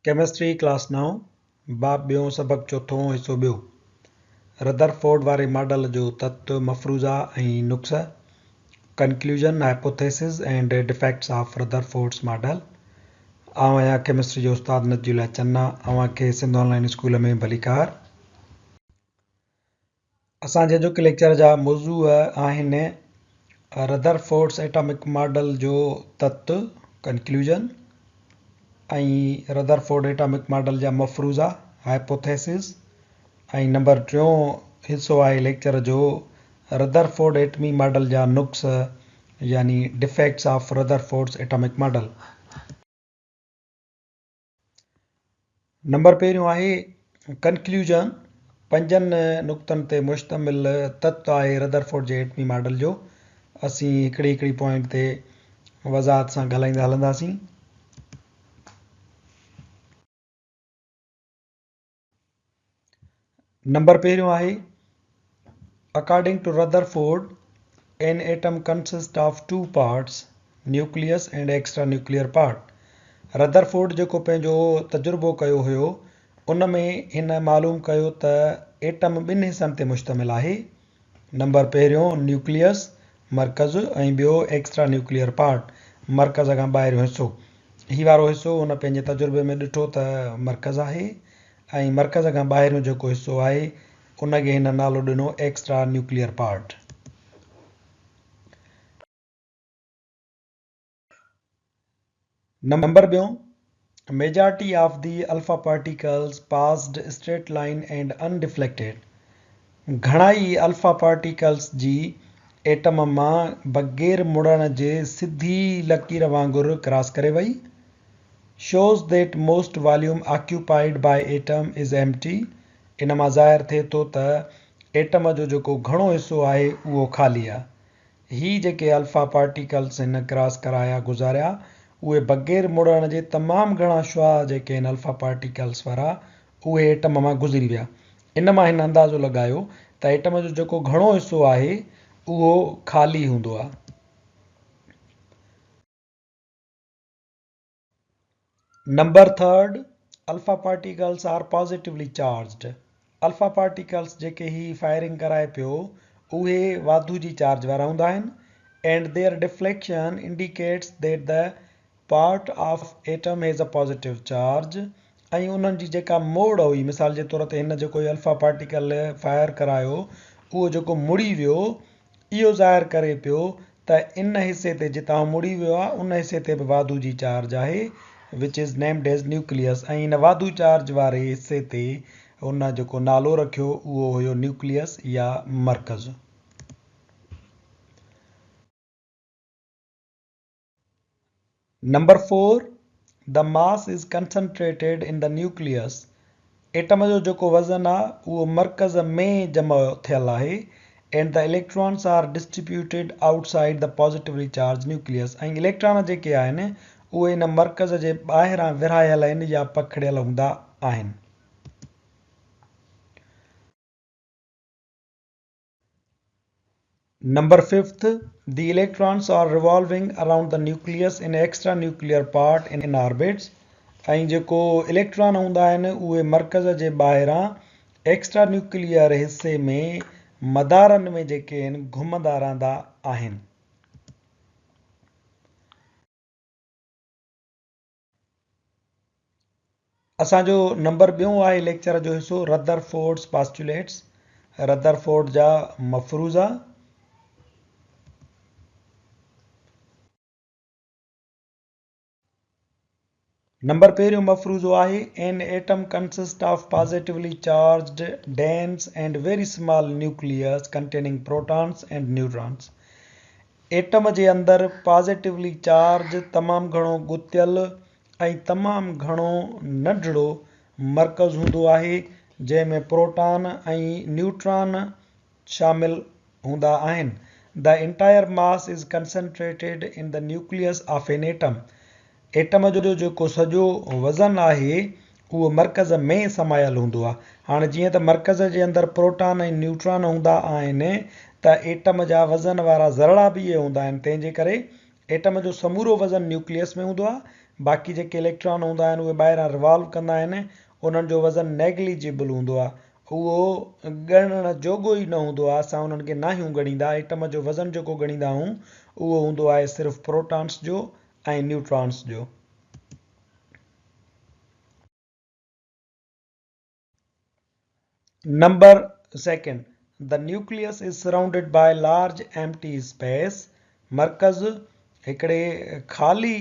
Chemistry class 9 बाब ॿियों सबक चौथों हिसो ॿियो रदरफोर्ड वारे मॉडल जो तत्व मफ़रूज़ा ऐं नुक्स conclusion hypothesis and defects of Rutherford's model. आउं आहियां केमिस्ट्री जो उस्ताद नजीउल्लाह चन्ना। अव्हांखे सिंध ऑनलाइन स्कूल में भलीकार। असांजे अॼोके लेक्चर जा मौज़ू आहिनि रदरफोर्ड्स एटॉमिक मॉडल जो तत्व कंक्लूजन ऐं रदरफोर्ड एटॉमिक मॉडल जा मफ़रूज़ा हाइपोथेसिस ऐं नंबर 3 हिसो आहे लेक्चर जो रदरफोर्ड एटमी मॉडल जा नुक्स यानी defects of Rutherford's atomic model. Number पहिरियों आहे कंक्लूजन। 5 नुक्तनि ते मुश्तमिल तत्व आहे रदरफोर्ड जे एटमी मॉडल जो। असीं हिकिड़ी पॉइंट ते वज़ाहत सां ॻाल्हाईंदा हलंदासीं। नंबर पहिरियों आहे according to Rutherford an atom consist of 2 parts nucleus and extra nuclear part. Rutherford जेको पंहिंजो तजुर्बो कयो हुयो उन में हिन मालूम कयो त एटम 2 हिस्सनि ते मुश्तमिल आहे। नंबर पहिरियों न्यूक्लियस मरकज़ ऐं ॿियो एक्स्ट्रा न्यूक्लियर पार्ट मरकज़ खां ॿाहिरियों हिसो। ही वारो हिसो उन पंहिंजे तजुर्बे में ॾिठो त मरकज़ आहे ऐं मरकज़ खां ॿाहिरियों जेको हिसो आहे उनखे हिन नालो ॾिनो एक्स्ट्रा न्यूक्लियर पार्ट। नंबर ॿियों majority of the alpha particles passed straight line and undeflected. घणाई अल्फा पार्टिकल्स जी एटम मां बग़ैर मुड़ण जे सिधी लकीर वांगुरु क्रॉस करे वई। shows that most volume occupied by atom is empty। इन मां ज़ाहिर थिए थो त एटम जो जेको घणो हिसो आहे उहो ख़ाली आहे। ही जेके अल्फा पार्टिकल्स हिन क्रॉस कराया गुज़ारिया उहे बग़ैर मुड़ण जे तमामु घणा शुआ जेके आहिनि अल्फा पार्टिकल्स वारा उहे एटम मां गुज़री विया। इन मां हिन अंदाज़ो लॻायो त एटम जो जेको घणो हिसो आहे उहो ख़ाली हूंदो आहे। Number 3 alpha particles are positively charged. Alpha particles जेके ही फायरिंग कराए पियो उहे वाधू जी चार्ज वारा हूंदा आहिनि and their deflection indicates that the part of atom has a positive charge. ऐं उन्हनि जी जेका मोड़ हुई, मिसाल जे तौर ते हिन जेको अल्फा पार्टिकल फायर करायो उहो जेको मुड़ी वियो इहो ज़ाहिर करे पियो त इन हिसे ते जितां मुड़ी वियो आहे उन हिसे ते बि वाधू जी चार्ज आहे which is named as nucleus. ऐं इन वाधू चार्ज वारे हिसे ते उन जेको नालो रखियो उहो हुयो न्यूक्लियस या मरकज़। Number 4 the mass is concentrated in the nucleus. Atom जो जेको वज़न आहे उहो मरकज़ में जमा थियल आहे and the electrons are distributed outside the positively charge nucleus. ऐं इलेक्ट्रॉन जेके आहिनि उहे इन मरकज़ जे ॿाहिरां विरहायल आहिनि या पखिड़ियल हूंदा आहिनि। Number 5 the electrons are revolving around the nucleus in extra nuclear part in orbits. ऐं जेको इलेक्ट्रॉन हूंदा आहिनि उहे मरकज़ जे ॿाहिरां एक्स्ट्रा न्यूक्लियर हिसे में मदारनि में जेके आहिनि घुमंदा रहंदा आहिनि। असांजो नंबर 2 आहे लेक्चर जो हिसो रदरफोर्ड्स पास्टुलेट्स। रदरफोर्ड जा मफ़रूज़ा। नंबर पहिरियों मफ़रूज़ो आहे an atom consist of positively charged dense and very small nucleus containing protons and neutrons. Atom जे अंदरि पॉजिटिवली चार्ज तमामु घणो गुथियल ऐं तमामु घणो नंढड़ो मरकज़ हूंदो आहे जंहिंमें प्रोटॉन ऐं न्यूट्रॉन शामिल हूंदा आहिनि। The entire mass is concentrated in the nucleus of an atom. Atom जो जेको सॼो वज़न आहे उहो मरकज़ में समायल हूंदो आहे। हाणे जीअं त मरकज़ जे अंदरि प्रोटॉन ऐं न्यूट्रॉन हूंदा आहिनि त एटम जा वज़न वारा ज़रड़ा बि इहे हूंदा आहिनि। तंहिंजे करे एटम जो समूरो वज़न न्यूक्लियस में हूंदो आहे बाक़ी जेके इलेक्ट्रॉन हूंदा आहिनि उहे ॿाहिरां रिवॉल्व कंदा आहिनि, उन्हनि जो वज़न नेग्लिजिबल हूंदो आहे, उहो ॻणण जोॻो ई न हूंदो आहे, असां उन्हनि खे नाहियूं ॻणींदा। एटम जो वज़न जेको ॻणींदा आहियूं उहो हूंदो आहे सिर्फ़ु प्रोटॉन्स जो ऐं न्यूट्रॉन्स जो। Number second, the nucleus is surrounded by large empty space. मरकज़ हिकिड़े ख़ाली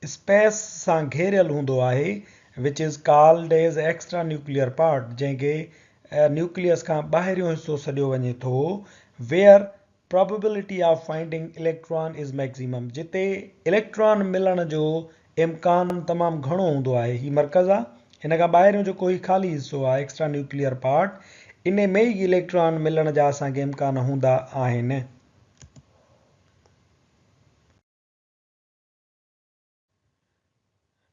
स्पेस सां घेरियल हूंदो आहे, which is called as extra nuclear part, जंहिंखे न्यूक्लियस खां ॿाहिरियों हिसो सॾियो वञे थो, where probability of finding electron is maximum, जिते इलेक्ट्रॉन मिलण जो इम्कान तमामु घणो हूंदो आहे। ही मरकज़ आहे, हिन खां ॿाहिरियों जेको ही ख़ाली हिसो आहे एक्स्ट्रा न्यूक्लियर पार्ट, इन में ई इलेक्ट्रॉन मिलण जा असांखे इम्कान हूंदा आहिनि।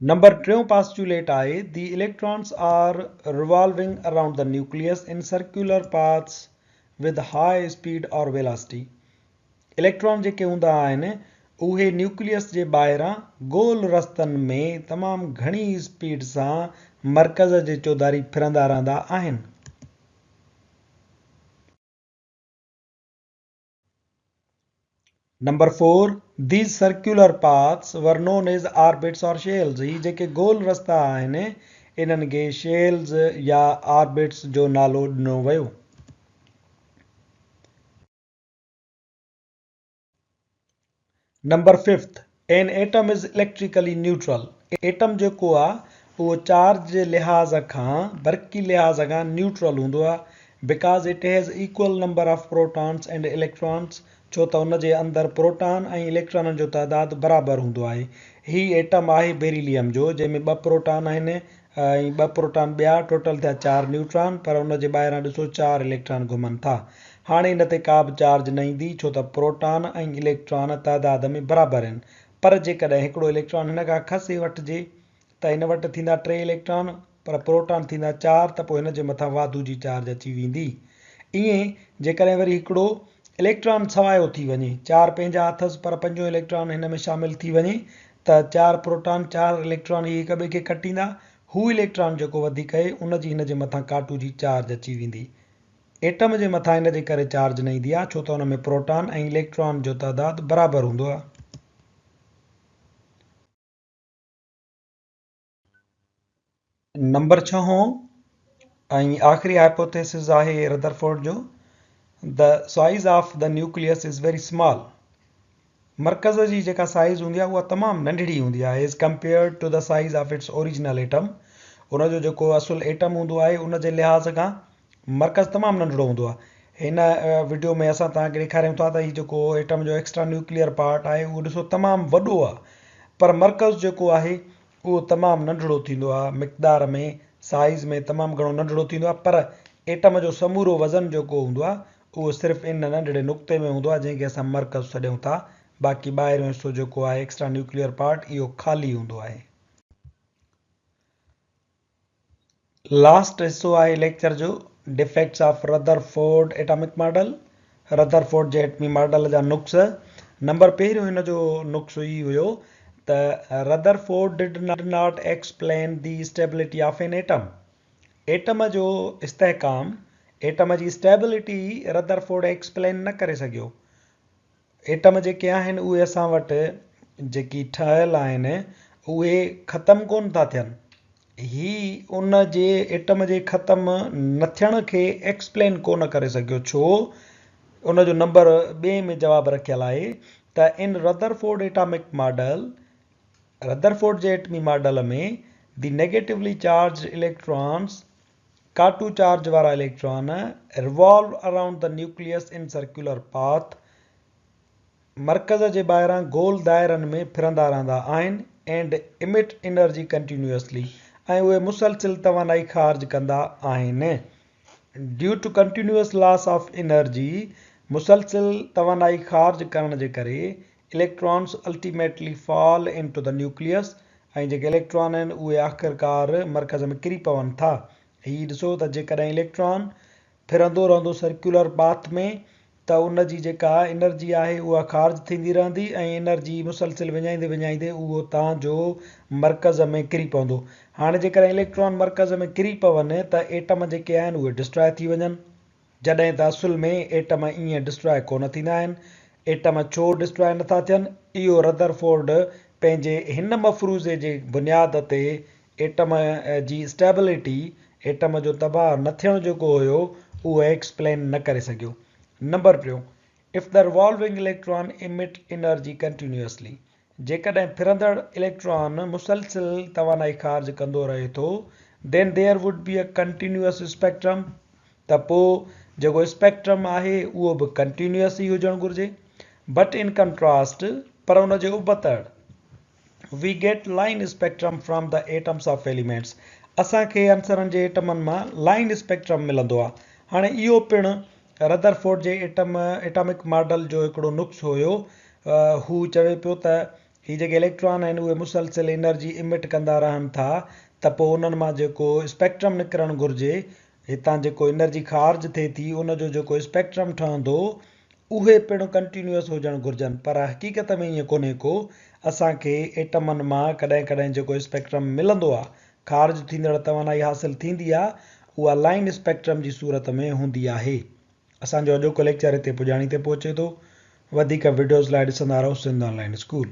नंबर टियों पास्टुलेट आहे, the electrons are revolving around the nucleus in circular paths with high speed और वेलोसिटी। इलेक्ट्रॉन जेके हूंदा आहिनि उहे न्यूक्लियस जे ॿाहिरां गोल रस्तनि में तमामु घणी स्पीड सां मरकज़ जे चौधारी फिरंदा रहंदा आहिनि। Number 4, these circular paths were known as orbits or shells। ही जेके गोल रस्ता आहिनि इन्हनि खे शेल्स या ऑर्बिट्स जो नालो ॾिनो वियो। Number 5, an atom is electrically neutral। Atom जेको आहे उहो चार्ज जे लिहाज़ खां बरक़ी लिहाज़ खां न्यूट्रल हूंदो आहे, because it has equal number of protons and electrons, छो त उन जे अंदरि प्रोटॉन ऐं इलेक्ट्रॉननि जो तइदादु बराबरि हूंदो आहे। ही एटम आहे बेरिलियम जो, जंहिंमें 2 प्रोटॉन आहिनि ऐं 2 प्रोटॉन ॿिया, टोटल थिया 4 न्यूट्रॉन, पर उन जे ॿाहिरां ॾिसो 4 इलेक्ट्रॉन घुमनि था। हाणे इन ते का बि चार्ज न ईंदी, छो त प्रोटॉन ऐं इलेक्ट्रॉन तइदाद में बराबरि आहिनि। पर जेकॾहिं हिकिड़ो इलेक्ट्रॉन हिन खां खसे वठिजे त हिन वटि थींदा 3 इलेक्ट्रॉन, पर प्रोटॉन थींदा 4, त पोइ हिन जे मथां वाधू जी चार्ज अची वेंदी। ईअं जेकॾहिं वरी हिकिड़ो इलेक्ट्रॉन सवायो थी वञे, 4 पंहिंजा अथसि पर 5 इलेक्ट्रॉन हिन में शामिल थी वञे, त 4 प्रोटॉन 4 इलेक्ट्रॉन हिक ॿिए खे खटींदा, हू इलेक्ट्रॉन जेको वधीक आहे उन जी हिन जे मथां काटू जी चार्ज अची वेंदी। एटम जे मथां इन जे करे चार्ज न ईंदी आहे, छो त हुन में प्रोटॉन ऐं इलेक्ट्रॉन जो तइदादु बराबरि हूंदो आहे। नंबर 6 ऐं आख़िरी हाइपोथेसिस आहे रदरफोर्ड जो, the size of the nucleus is very small. मरकज़ जी जेका साइज़ हूंदी आहे उहा तमामु नंढड़ी हूंदी आहे as compare to the size of its original atom. उनजो जेको असुल एटम हूंदो आहे उन जे लिहाज़ खां मरकज़ तमामु नंढड़ो हूंदो आहे। हिन वीडियो में असां तव्हांखे ॾेखारियूं था त हीउ जेको एटम जो एक्स्ट्रा न्यूक्लियर पार्ट आहे उहो ॾिसो तमामु वॾो आहे, पर मरकज़ जेको आहे उहो तमामु नंढड़ो थींदो आहे, मिक़दार में साइज़ में तमामु घणो नंढड़ो थींदो आहे, पर एटम जो समूरो वज़न जेको हूंदो आहे उहो सिर्फ़ु इन नंढड़े नुक़्ते में हूंदो आहे जंहिंखे असां मरकज़ सॾियूं था। बाक़ी ॿाहिरियों हिसो जेको आहे एक्स्ट्रा न्यूक्लियर पार्ट इहो ख़ाली हूंदो आहे। लास्ट हिसो आहे लेक्चर जो, defects of Rutherford atomic model. Rutherford जे एटमी मॉडल जा नुक्स। नंबर पहिरियों हिन जो नुक्स ई हुयो त Rutherford did not explain the stability of an atom. Atom जो इस्तेहकाम, एटम जी स्टेबिलिटी रदरफोर्ड एक्सप्लेन न करे सघियो। एटम जेके आहिनि उहे असां वटि जेकी ठहियल आहिनि उहे ख़तमु कोन था थियनि। ही उन जे एटम जे ख़तमु न थियण खे एक्सप्लेन कोन करे सघियो। छो? उन जो नंबर ॿिए में जवाबु रखियल आहे त in Rutherford atomic model, Rutherford जे एटमी मॉडल में दी नेगेटिवली चार्ज इलेक्ट्रॉन्स, काटू चार्ज वारा electron revolve around the nucleus in circular path, मरकज़ जे ॿाहिरां गोल दायरनि में फिरंदा रहंदा आहिनि एंड इमिट एनर्जी कंटिन्यूअसली, ऐं उहे मुसलसिल तवानाई ख़ारिज कंदा आहिनि। Due to continuous loss of energy, मुसलसिल तवानाई ख़ारिज करण जे करे electrons ultimately fall into the nucleus, ऐं जेके इलेक्ट्रॉन आहिनि उहे आख़िरकार मरकज़ में किरी पवनि था। हीउ ॾिसो त जेकॾहिं इलेक्ट्रॉन फिरंदो रहंदो सर्कुलर पाथ में त उन जी जेका एनर्जी आहे उहा ख़ारिज थींदी रहंदी ऐं एनर्जी मुसलसिल विञाईंदे विञाईंदे उहो तव्हांजो मर्कज़ में किरी पवंदो। हाणे जेकर इलेक्ट्रॉन मर्कज़ में किरी पवनि त एटम जेके आहिनि उहे डिस्ट्रॉय थी वञनि, जॾहिं त असुल में एटम ईअं डिस्ट्रॉय कोन थींदा आहिनि। एटम छो डिस्ट्रॉय नथा थियनि? इहो रदरफोर्ड पंहिंजे हिन मफ़रूज़े जे बुनियाद ते एटम जी स्टेबिलिटी, एटम जो तबाह न थियणु जेको हुयो उहो एक्सप्लेन न करे सघियो। Number 2, if the revolving electron emit energy continuously, जेकॾहिं फिरंदड़ इलेक्ट्रॉन मुसलसिल तवानाई ख़ारिज कंदो रहे थो, then there would be a continuous spectrum, त पोइ जेको स्पेक्ट्रम आहे उहो बि कंटिन्यूअस ई हुजणु घुरिजे। बट इन कंट्रास्ट, पर उन जे उबतड़, we get line spectrum from the atoms of elements, असांखे अंसरनि जे एटमनि मां लाइन स्पेक्ट्रम मिलंदो आहे। हाणे इहो पिणु रदरफोर्ड जे एटॉमिक मॉडल जो हिकिड़ो नुस्ख़ो हुयो। हू चवे पियो त हीअ जेके इलेक्ट्रॉन आहिनि उहे मुसलसिल एनर्जी इमिट कंदा रहनि था, त पोइ उन्हनि मां जेको स्पेक्ट्रम निकिरणु घुरिजे, हितां जेको एनर्जी ख़ारिज थिए थी उनजो जेको स्पेक्ट्रम ठहंदो उहे पिणु कंटिन्यूअस हुजणु घुरिजनि। पर हक़ीक़त में ईअं कोन्हे को, असांखे एटमनि मां कॾहिं कॾहिं जेको स्पेक्ट्रम मिलंदो आहे, ख़ारिज थींदड़ तवानाई हासिलु थींदी आहे, उहा लाइन स्पेक्ट्रम जी सूरत में हूंदी आहे। असांजो अॼोको लेक्चर हिते पुॼाणी ते पहुचे थो। वधीक वीडियोज़ लाइ ॾिसंदा रहो सिंध ऑनलाइन स्कूल।